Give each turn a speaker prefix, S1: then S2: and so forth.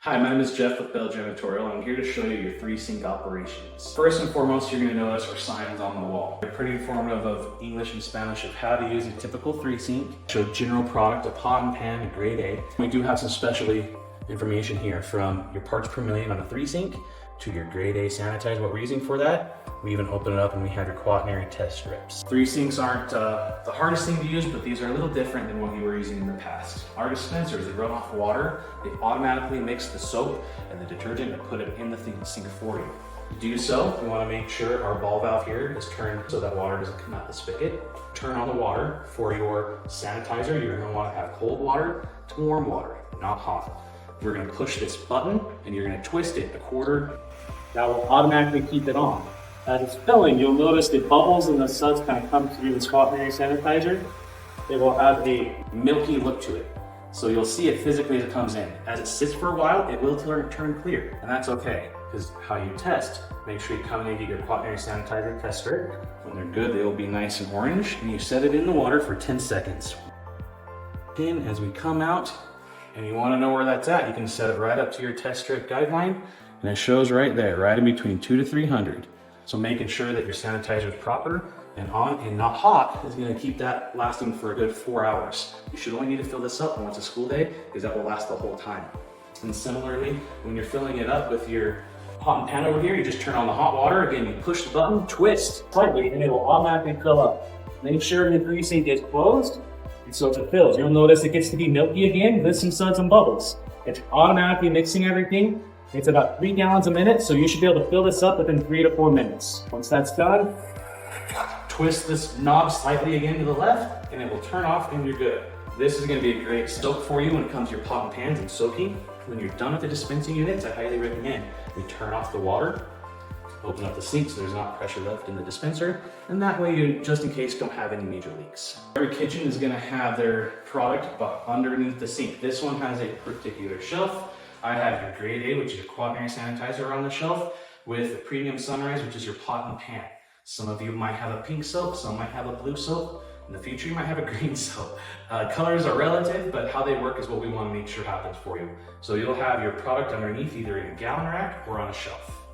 S1: Hi, my name is Jeff with Bell Janitorial, and I'm here to show you your 3-sink operations. First and foremost, you're going to notice our signs on the wall. They're pretty informative of English and Spanish of how to use a typical 3-sink. Show general product, a pot and pan, a grade A. We do have some specialty information here from your parts per million on a 3-sink to your grade A sanitizer, what we're using for that. We even open it up and we have your quaternary test strips. 3-sinks aren't the hardest thing to use, but these are a little different than what you were using in the past. Our dispensers, they run off water, they automatically mix the soap and the detergent and put it in the sink for you. To do so, we want to make sure our ball valve here is turned so that water doesn't come out the spigot. Turn on the water. For your sanitizer, you're going to want to have cold water to warm water, not hot. We're going to push this button and you're going to twist it a quarter. That will automatically keep it on. As it's filling, you'll notice the bubbles and the suds kind of come through this quaternary sanitizer. It will have a milky look to it. So you'll see it physically as it comes in. As it sits for a while, it will turn clear. And that's okay, because how you test, make sure you come in and get your quaternary sanitizer test strip. When they're good, they will be nice and orange. And you set it in the water for 10 seconds. Then as we come out, and you want to know where that's at, you can set it right up to your test strip guideline. And it shows right there, right in between 200 to 300. So making sure that your sanitizer is proper and on and not hot is going to keep that lasting for a good 4 hours. You should only need to fill this up once a school day because that will last the whole time. And similarly, when you're filling it up with your hot pan over here, you just turn on the hot water. Again, you push the button, twist slightly, and it will automatically fill up. Make sure the 3-sink is closed, and so it fills. You'll notice it gets to be milky again with some suds and bubbles. It's automatically mixing everything. It's about 3 gallons a minute, so you should be able to fill this up within 3 to 4 minutes. Once that's done, twist this knob slightly again to the left, and it will turn off and you're good. This is gonna be a great soak for you when it comes to your pot and pans and soaking. When you're done with the dispensing units, I highly recommend you turn off the water, open up the sink so there's not pressure left in the dispenser, and that way you, just in case, don't have any major leaks. Every kitchen is gonna have their product underneath the sink. This one has a particular shelf. I have your grade A, which is your quaternary sanitizer on the shelf, with the premium sunrise, which is your pot and pan. Some of you might have a pink soap, some might have a blue soap. In the future, you might have a green soap. Colors are relative, but how they work is what we want to make sure happens for you. So you'll have your product underneath, either in a gallon rack or on a shelf.